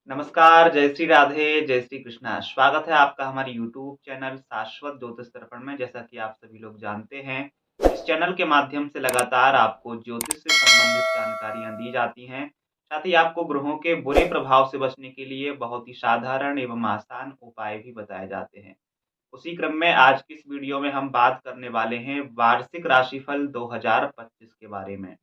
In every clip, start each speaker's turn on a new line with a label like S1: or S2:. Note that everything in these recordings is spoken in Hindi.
S1: नमस्कार, जय श्री राधे, जय श्री कृष्णा। स्वागत है आपका हमारे यूट्यूब चैनल शाश्वत ज्योतिष दर्पण में। जैसा कि आप सभी लोग जानते हैं, इस चैनल के माध्यम से लगातार आपको ज्योतिष से संबंधित जानकारियाँ दी जाती हैं। साथ ही आपको ग्रहों के बुरे प्रभाव से बचने के लिए बहुत ही साधारण एवं आसान उपाय भी बताए जाते हैं। उसी क्रम में आज की इस वीडियो में हम बात करने वाले हैं वार्षिक राशिफल 2025 के बारे में।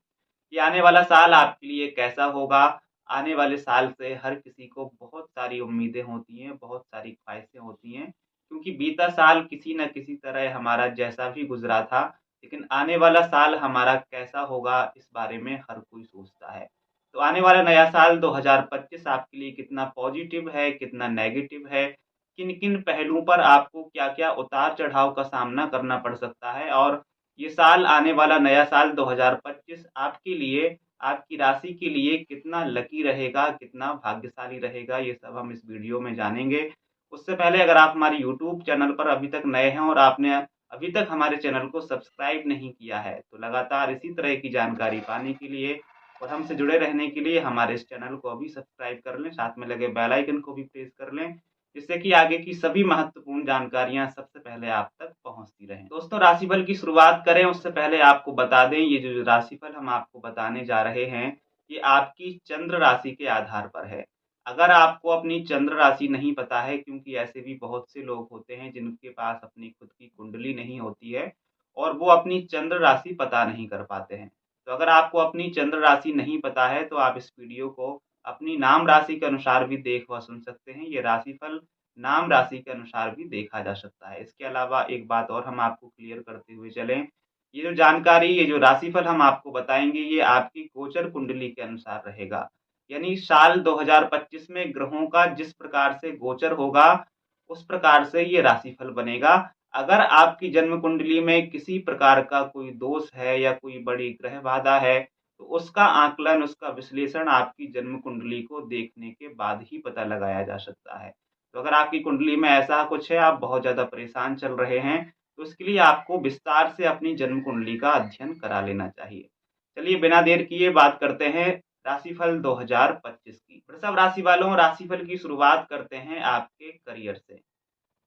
S1: कि आने वाला साल आपके लिए कैसा होगा। आने वाले साल से हर किसी को बहुत सारी उम्मीदें होती हैं, बहुत सारी ख्वाहिशें होती हैं, क्योंकि बीता साल किसी न किसी तरह हमारा जैसा भी गुज़रा था, लेकिन आने वाला साल हमारा कैसा होगा इस बारे में हर कोई सोचता है। तो आने वाला नया साल 2025 आपके लिए कितना पॉज़िटिव है, कितना नेगेटिव है, किन-किन पहलुओं पर आपको क्या-क्या उतार-चढ़ाव का सामना करना पड़ सकता है और ये साल आने वाला नया साल 2025 आपके लिए, आपकी राशि के लिए कितना लकी रहेगा, कितना भाग्यशाली रहेगा, ये सब हम इस वीडियो में जानेंगे। उससे पहले अगर आप हमारे यूट्यूब चैनल पर अभी तक नए हैं और आपने अभी तक हमारे चैनल को सब्सक्राइब नहीं किया है, तो लगातार इसी तरह की जानकारी पाने के लिए और हमसे जुड़े रहने के लिए हमारे इस चैनल को अभी सब्सक्राइब कर लें, साथ में लगे बेल आइकन को भी प्रेस कर लें, जिससे कि आगे की सभी महत्वपूर्ण जानकारियाँ सबसे पहले आप तक पहुँचती रहें। दोस्तों, राशिफल की शुरुआत करें उससे पहले आपको बता दें, ये जो राशिफल हम आपको बताने जा रहे हैं, ये आपकी चंद्र राशि के आधार पर है। अगर आपको अपनी चंद्र राशि नहीं पता है, क्योंकि ऐसे भी बहुत से लोग होते हैं जिनके पास अपनी खुद की कुंडली नहीं होती है और वो अपनी चंद्र राशि पता नहीं कर पाते हैं। तो अगर आपको अपनी चंद्र राशि नहीं पता है, तो आप इस वीडियो को अपनी नाम राशि के अनुसार भी देख व सुन सकते हैं। ये राशिफल नाम राशि के अनुसार भी देखा जा सकता है। इसके अलावा एक बात और हम आपको क्लियर करते हुए चलें, ये जो जानकारी, ये जो राशिफल हम आपको बताएँगे, ये आपकी गोचर कुंडली के अनुसार रहेगा। यानी साल 2025 में ग्रहों का जिस प्रकार से गोचर होगा, उस प्रकार से ये राशिफल बनेगा। अगर आपकी जन्म कुंडली में किसी प्रकार का कोई दोष है या कोई बड़ी ग्रह बाधा है, तो उसका आकलन, उसका विश्लेषण आपकी जन्म कुंडली को देखने के बाद ही पता लगाया जा सकता है। तो अगर आपकी कुंडली में ऐसा कुछ है, आप बहुत ज़्यादा परेशान चल रहे हैं, तो उसके लिए आपको विस्तार से अपनी जन्म कुंडली का अध्ययन करा लेना चाहिए। चलिए बिना देर किए बात करते हैं राशिफल 2025 की। वृषभ राशि वालों, राशिफल की शुरुआत करते हैं आपके करियर से।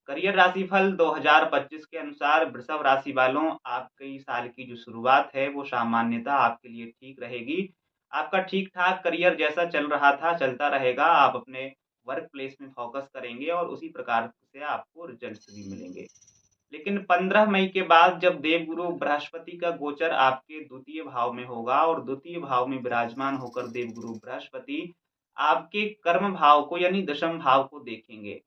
S1: करियर राशिफल 2025 के अनुसार वृषभ राशि वालों, आपकी साल की जो शुरुआत है वो सामान्यतः आपके लिए ठीक रहेगी। आपका ठीक-ठाक करियर जैसा चल रहा था चलता रहेगा। आप अपने वर्क प्लेस में फ़ोकस करेंगे और उसी प्रकार से आपको रिज़ल्ट्स भी मिलेंगे। लेकिन 15 मई के बाद जब देवगुरु बृहस्पति का गोचर आपके द्वितीय भाव में होगा और द्वितीय भाव में विराजमान होकर देवगुरु बृहस्पति आपके कर्म भाव को यानी दशम भाव को देखेंगे।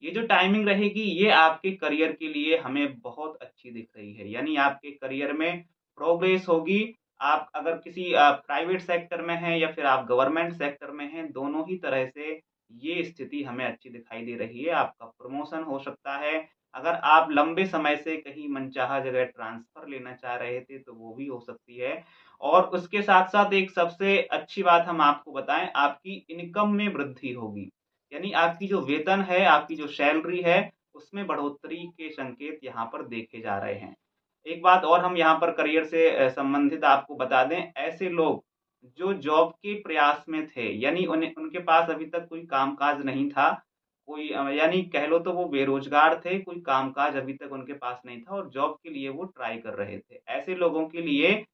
S1: ये जो टाइमिंग रहेगी, ये आपके करियर के लिए हमें बहुत अच्छी दिख रही है। यानी आपके करियर में प्रोग्रेस होगी। आप अगर किसी प्राइवेट सेक्टर में हैं या फिर आप गवर्नमेंट सेक्टर में हैं, दोनों ही तरह से ये स्थिति हमें अच्छी दिखाई दे रही है। आपका प्रमोशन हो सकता है। अगर आप लंबे समय से कहीं मनचाहा जगह ट्रांसफ़र लेना चाह रहे थे, तो वो भी हो सकती है। और उसके साथ-साथ एक सबसे अच्छी बात हम आपको बताएँ, आपकी इनकम में वृद्धि होगी। यानी आपकी जो वेतन है, आपकी जो सैलरी है, उसमें बढ़ोतरी के संकेत यहाँ पर देखे जा रहे हैं। एक बात और हम यहाँ पर करियर से संबंधित आपको बता दें, ऐसे लोग जो जॉब के प्रयास में थे, यानी उन्हें उनके पास अभी तक कोई काम-काज नहीं था, कोई यानी कह लो तो वो बेरोज़गार थे, कोई काम-काज अभी तक उनके पास नहीं था और जॉब के लिए वो ट्राई कर रहे थे। ऐसे लोगों के लिए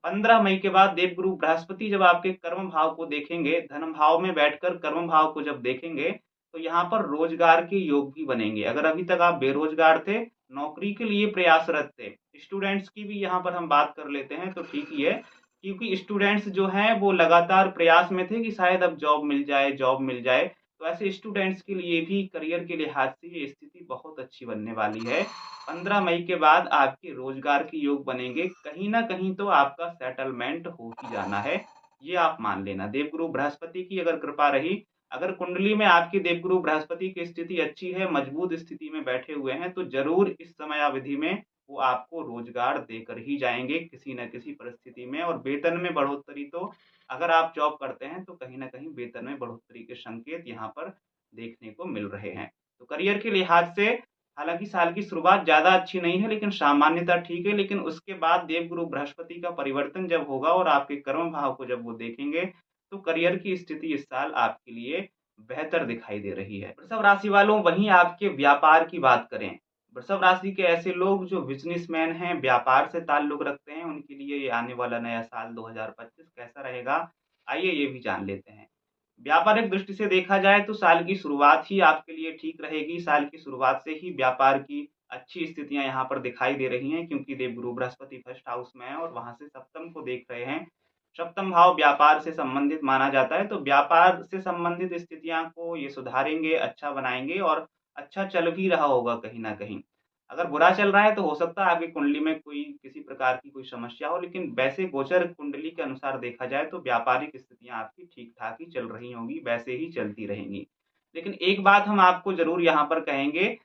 S1: 15 मई के बाद देवगुरु बृहस्पति जब आपके कर्म भाव को देखेंगे, धर्म भाव में बैठकर कर्म भाव को जब देखेंगे, तो यहाँ पर रोज़गार के योग भी बनेंगे। अगर अभी तक आप बेरोज़गार थे, नौकरी के लिए प्रयासरत थे, स्टूडेंट्स की भी यहाँ पर हम बात कर लेते हैं तो ठीक ही है, क्योंकि स्टूडेंट्स जो हैं वो लगातार प्रयास में थे कि शायद अब जॉब मिल जाए। तो ऐसे स्टूडेंट्स के लिए भी करियर के लिहाज से ये स्थिति बहुत अच्छी बनने वाली है। 15 मई के बाद आपके रोज़गार के योग बनेंगे, कहीं न कहीं तो आपका सेटलमेंट हो ही जाना है, ये आप मान लेना। देवगुरु बृहस्पति की अगर कृपा रही, अगर कुंडली में आपकी देवगुरु बृहस्पति की स्थिति अच्छी है, मजबूत स्थिति में बैठे हुए हैं, तो ज़रूर इस समयावधि में वो आपको रोज़गार देकर ही जाएँगे किसी न किसी परिस्थिति में और वेतन में बढ़ोतरी तो अगर आप जॉब करते हैं, तो कहीं न कहीं वेतन में बढ़ोतरी के संकेत यहाँ पर देखने को मिल रहे हैं। तो करियर के लिहाज से हालाँकि साल की शुरुआत ज़्यादा अच्छी नहीं है, लेकिन सामान्यतः ठीक है, लेकिन उसके बाद देवगुरु बृहस्पति का परिवर्तन जब होगा और आपके कर्म भाव को जब वो देखेंगे, तो करियर की स्थिति इस साल आपके लिए बेहतर दिखाई दे रही है। वृषभ राशि वालों, वहीं आपके व्यापार की बात करें, वृषभ राशि के ऐसे लोग जो बिज़नेसमैन हैं, व्यापार से ताल्लुक रखते हैं, उनके लिए ये आने वाला नया साल 2025 कैसा रहेगा? आइए ये भी जान लेते हैं। व्यापारिक दृष्टि से देखा जाए तो साल की शुरुआत ही आपके लिए ठीक रहेगी। साल की शुरुआत से ही व्यापार की अच्छी स्थितियाँ यहाँ पर दिखाई दे रही हैं, क्योंकि देवगुरु बृहस्पति फर्स्ट हाउस में है और वहाँ से सप्तम को देख रहे हैं। सप्तम भाव व्यापार से संबंधित माना जाता है, तो व्यापार से संबंधित स्थितियाँ को ये सुधारेंगे, अच्छा बनाएँगे और अच्छा चल भी रहा होगा कहीं न कहीं। अगर बुरा चल रहा है तो हो सकता है आपकी कुंडली में कोई किसी प्रकार की कोई समस्या हो, लेकिन वैसे गोचर कुंडली के अनुसार देखा जाए तो व्यापारिक स्थितियाँ आपकी ठीक-ठाक ही चल रही होंगी, वैसे ही चलती रहेंगी। लेकिन एक बात हम आपको ज़रूर यहाँ पर कहेंगे,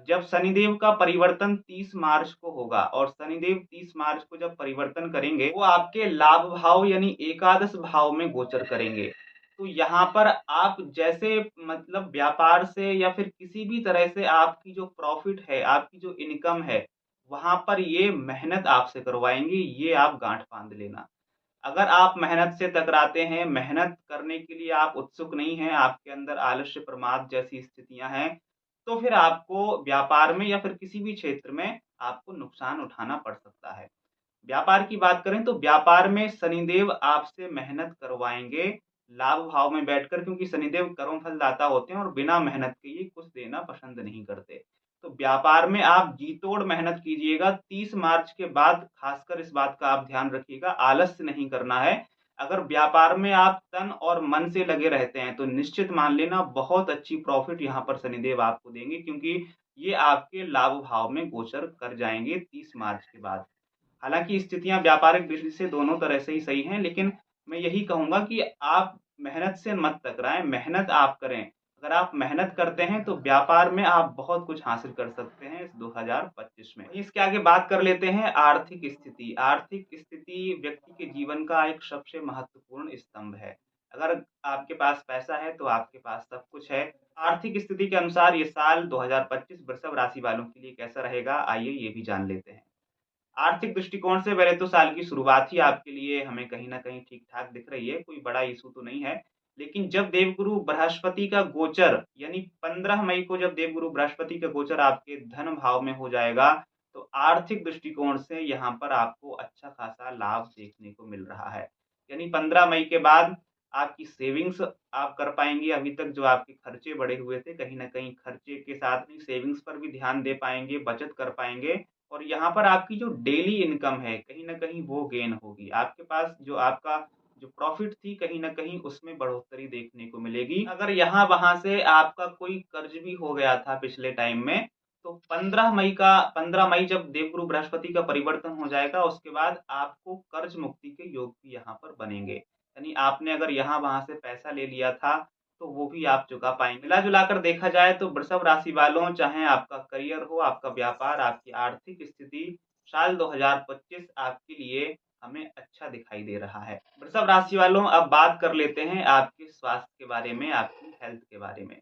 S1: जब शनिदेव का परिवर्तन 30 मार्च को होगा और शनिदेव 30 मार्च को जब परिवर्तन करेंगे, वो आपके लाभ भाव यानी एकादश भाव में गोचर करेंगे। तो यहाँ पर आप जैसे मतलब व्यापार से या फिर किसी भी तरह से आपकी जो प्रॉफ़िट है, आपकी जो इनकम है, वहाँ पर ये मेहनत आपसे करवाएँगे, ये आप गाँठ बाँध लेना। अगर आप मेहनत से टकराते हैं, मेहनत करने के लिए आप उत्सुक नहीं हैं, आपके अंदर आलस्य, प्रमाद जैसी स्थितियाँ हैं, तो फिर आपको व्यापार में या फिर किसी भी क्षेत्र में आपको नुकसान उठाना पड़ सकता है। व्यापार की बात करें तो व्यापार में शनिदेव आपसे मेहनत करवाएँगे, लाभ भाव में बैठकर, क्योंकि शनिदेव कर्म फलदाता होते हैं और बिना मेहनत के ये कुछ देना पसंद नहीं करते। तो व्यापार में आप जी-तोड़ मेहनत कीजिएगा, 30 मार्च के बाद खासकर इस बात का आप ध्यान रखिएगा, आलस्य नहीं करना है। अगर व्यापार में आप तन और मन से लगे रहते हैं, तो निश्चित मान लेना बहुत अच्छी प्रॉफ़िट यहाँ पर शनिदेव आपको देंगे, क्योंकि ये आपके लाभ भाव में गोचर कर जाएँगे 30 मार्च के बाद। हालाँकि स्थितियाँ व्यापारिक दृष्टि से दोनों तरह से ही सही हैं, लेकिन मैं यही कहूँगा कि आप मेहनत से मत टकराएँ, मेहनत आप करें। अगर आप मेहनत करते हैं, तो व्यापार में आप बहुत कुछ हासिल कर सकते हैं इस 2025 में। वहीं इसके आगे बात कर लेते हैं आर्थिक स्थिति। आर्थिक स्थिति व्यक्ति के जीवन का एक सबसे महत्वपूर्ण स्तंभ है। अगर आपके पास पैसा है, तो आपके पास सब कुछ है। आर्थिक स्थिति के अनुसार ये साल 2025 वृषभ राशि वालों के लिए कैसा रहेगा, आइए ये भी जान लेते हैं। आर्थिक दृष्टिकोण से पहले तो साल की शुरुआत ही आपके लिए हमें कहीं न कहीं ठीक-ठाक दिख रही है, कोई बड़ा इश्यू तो नहीं है। लेकिन जब देवगुरु बृहस्पति का गोचर यानी 15 मई को जब देवगुरु बृहस्पति का गोचर आपके धन भाव में हो जाएगा, तो आर्थिक दृष्टिकोण से यहाँ पर आपको अच्छा खासा लाभ देखने को मिल रहा है। यानी 15 मई के बाद आपकी सेविंग्स आप कर पाएँगे, अभी तक जो आपके खर्चे बढ़े हुए थे, कहीं न कहीं खर्चे के साथ ही सेविंग्स पर भी ध्यान दे पाएँगे, बचत कर पाएँगे और यहाँ पर आपकी जो डेली इनकम है, कहीं न कहीं वो गेन होगी। आपके पास जो आपका जो प्रॉफ़िट थी, कहीं न कहीं उसमें बढ़ोतरी देखने को मिलेगी। अगर यहाँ-वहाँ से आपका कोई कर्ज़ भी हो गया था पिछले टाइम में, तो 15 मई जब देवगुरु बृहस्पति का परिवर्तन हो जाएगा, उसके बाद आपको कर्ज़ मुक्ति के योग भी यहाँ पर बनेंगे। यानी आपने अगर यहाँ-वहाँ से पैसा ले लिया था, तो वो भी आप चुका पाएँगे। मिला-जुला कर देखा जाए तो वृषभ राशि वालों, चाहे आपका करियर हो, आपका व्यापार, आपकी आर्थिक स्थिति, साल 2025 आपके लिए हमें अच्छा दिखाई दे रहा है। वृषभ राशि वालों, अब बात कर लेते हैं आपके स्वास्थ्य के बारे में, आपकी हेल्थ के बारे में।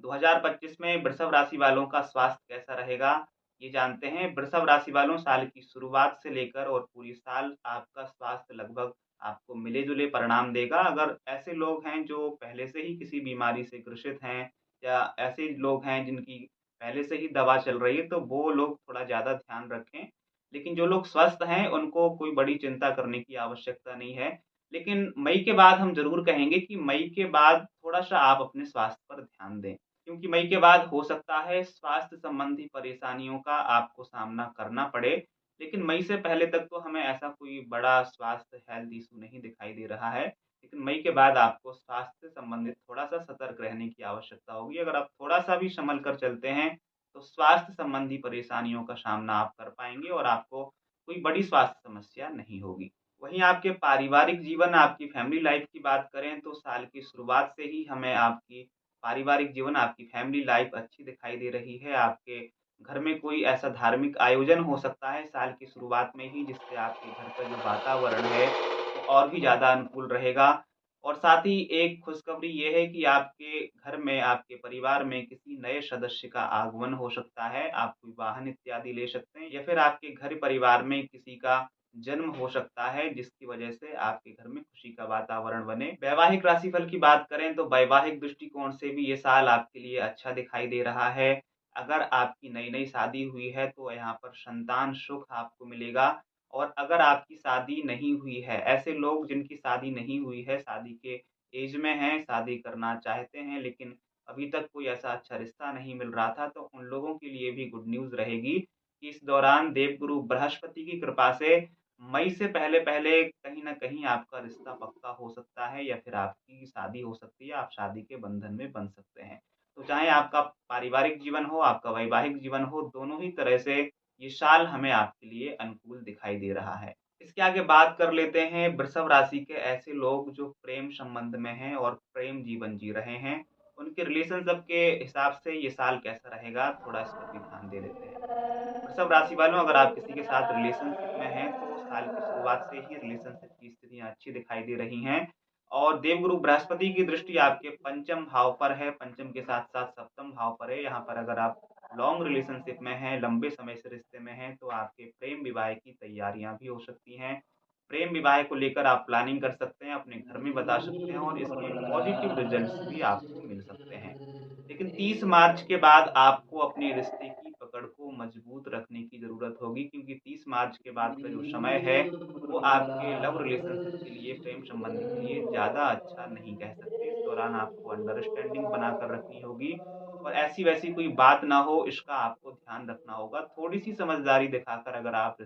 S1: 2025 में वृषभ राशि वालों का स्वास्थ्य कैसा रहेगा, ये जानते हैं। वृषभ राशि वालों, साल की शुरुआत से लेकर और पूरी साल आपका स्वास्थ्य लगभग आपको मिले-जुले परिणाम देगा। अगर ऐसे लोग हैं जो पहले से ही किसी बीमारी से ग्रसित हैं या ऐसे लोग हैं जिनकी पहले से ही दवा चल रही है, तो वो लोग थोड़ा ज़्यादा ध्यान रखें। लेकिन जो लोग स्वस्थ हैं, उनको कोई बड़ी चिंता करने की आवश्यकता नहीं है। लेकिन मई के बाद हम ज़रूर कहेंगे कि मई के बाद थोड़ा-सा आप अपने स्वास्थ्य पर ध्यान दें। क्योंकि मई के बाद हो सकता है स्वास्थ्य संबंधी परेशानियों का आपको सामना करना पड़े। लेकिन मई से पहले तक तो हमें ऐसा कोई बड़ा स्वास्थ्य हेल्थ इश्यू नहीं दिखाई दे रहा है। लेकिन मई के बाद आपको स्वास्थ्य से संबंधित थोड़ा-सा सतर्क रहने की आवश्यकता होगी। अगर आप थोड़ा-सा भी संभल कर चलते हैं, तो स्वास्थ्य संबंधी परेशानियों का सामना आप कर पाएँगे और आपको कोई बड़ी स्वास्थ्य समस्या नहीं होगी। वहीं आपके पारिवारिक जीवन, आपकी फैमिली लाइफ़ की बात करें, तो साल की शुरुआत से ही हमें आपकी पारिवारिक जीवन, आपकी फैमिली लाइफ़ अच्छी दिखाई दे रही है। आपके घर में कोई ऐसा धार्मिक आयोजन हो सकता है साल की शुरुआत में ही, जिससे आपके घर का जो वातावरण है, वो और भी ज़्यादा अनुकूल रहेगा। और साथ ही एक खुशखबरी ये है कि आपके घर में, आपके परिवार में किसी नए सदस्य का आगमन हो सकता है। आप कोई वाहन इत्यादि ले सकते हैं या फिर आपके घर परिवार में किसी का जन्म हो सकता है, जिसकी वजह से आपके घर में खुशी का वातावरण बने। वैवाहिक राशिफल की बात करें तो वैवाहिक दृष्टिकोण से भी ये साल आपके लिए अच्छा दिखाई दे रहा है। अगर आपकी नई-नई शादी हुई है तो यहाँ पर संतान सुख आपको मिलेगा, और अगर आपकी शादी नहीं हुई है, ऐसे लोग जिनकी शादी नहीं हुई है, शादी के ऐज में हैं, शादी करना चाहते हैं लेकिन अभी तक कोई ऐसा अच्छा रिश्ता नहीं मिल रहा था, तो उन लोगों के लिए भी गुड न्यूज़ रहेगी कि इस दौरान देवगुरु बृहस्पति की कृपा से मई से पहले-पहले कहीं न कहीं आपका रिश्ता पक्का हो सकता है, या फिर आपकी शादी हो सकती है, आप शादी के बंधन में बंध सकते हैं। तो चाहे आपका पारिवारिक जीवन हो, आपका वैवाहिक जीवन हो, दोनों ही तरह से ये साल हमें आपके लिए अनुकूल दिखाई दे रहा है। इसके आगे बात कर लेते हैं वृषभ राशि के ऐसे लोग जो प्रेम संबंध में हैं और प्रेम जीवन जी रहे हैं। उनके रिलेशनशिप के हिसाब से ये साल कैसा रहेगा, थोड़ा इस पर भी ध्यान दे लेते हैं। वृषभ राशि वालों, अगर आप किसी के साथ रिलेशनशिप में हैं, तो साल की शुरुआत से ही रिलेशनशिप की स्थितियाँ अच्छी दिखाई दे रही हैं, और देवगुरु बृहस्पति की दृष्टि आपके पंचम भाव पर है, पंचम के साथ-साथ सप्तम भाव पर है। यहाँ पर अगर आप लॉन्ग रिलेशनशिप में हैं, लंबे समय से रिश्ते में हैं, तो आपके प्रेम विवाह की तैयारियाँ भी हो सकती हैं। प्रेम विवाह को लेकर आप प्लानिंग कर सकते हैं, अपने घर में बता सकते हैं, और इसके पॉजिटिव रिजल्ट्स भी आपको मिल सकते हैं। लेकिन 30 मार्च के बाद आपको अपने रिश्ते की पकड़ को मजबूत रखने की ज़रूरत होगी, क्योंकि 30 मार्च के बाद का जो समय है, वो आपके लव रिलेशनशिप के लिए, प्रेम संबंध के लिए ज़्यादा अच्छा नहीं कह सकते। इस दौरान आपको अंडरस्टैंडिंग बनाकर रखनी होगी, और ऐसी-वैसी कोई बात ना हो, इसका आपको ध्यान रखना होगा। थोड़ी-सी समझदारी दिखाकर अगर आप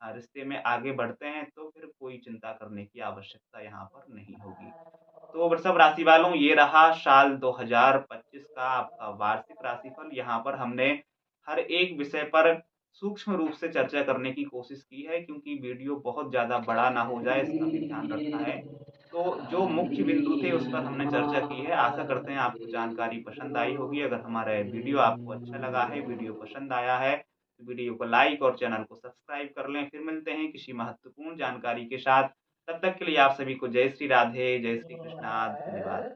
S1: रिश्ते में आगे बढ़ते हैं, तो फिर कोई चिंता करने की आवश्यकता यहाँ पर नहीं होगी। तो वृषभ राशि वालों, ये रहा साल 2025 का आपका वार्षिक राशिफल। यहाँ पर हमने हर एक विषय पर सूक्ष्म रूप से चर्चा करने की कोशिश की है, क्योंकि वीडियो बहुत ज़्यादा बड़ा ना हो जाए, इसका भी ध्यान रखना है। तो जो मुख्य बिंदु थे उस पर हमने चर्चा की है। आशा करते हैं आपको जानकारी पसंद आई होगी। अगर हमारा ये वीडियो आपको अच्छा लगा है, वीडियो पसंद आया है, तो वीडियो को लाइक और चैनल को सब्सक्राइब कर लें। फिर मिलते हैं किसी महत्वपूर्ण जानकारी के साथ। तब तक के लिए आप सभी को जय श्री राधे, जय श्री कृष्णा, धन्यवाद।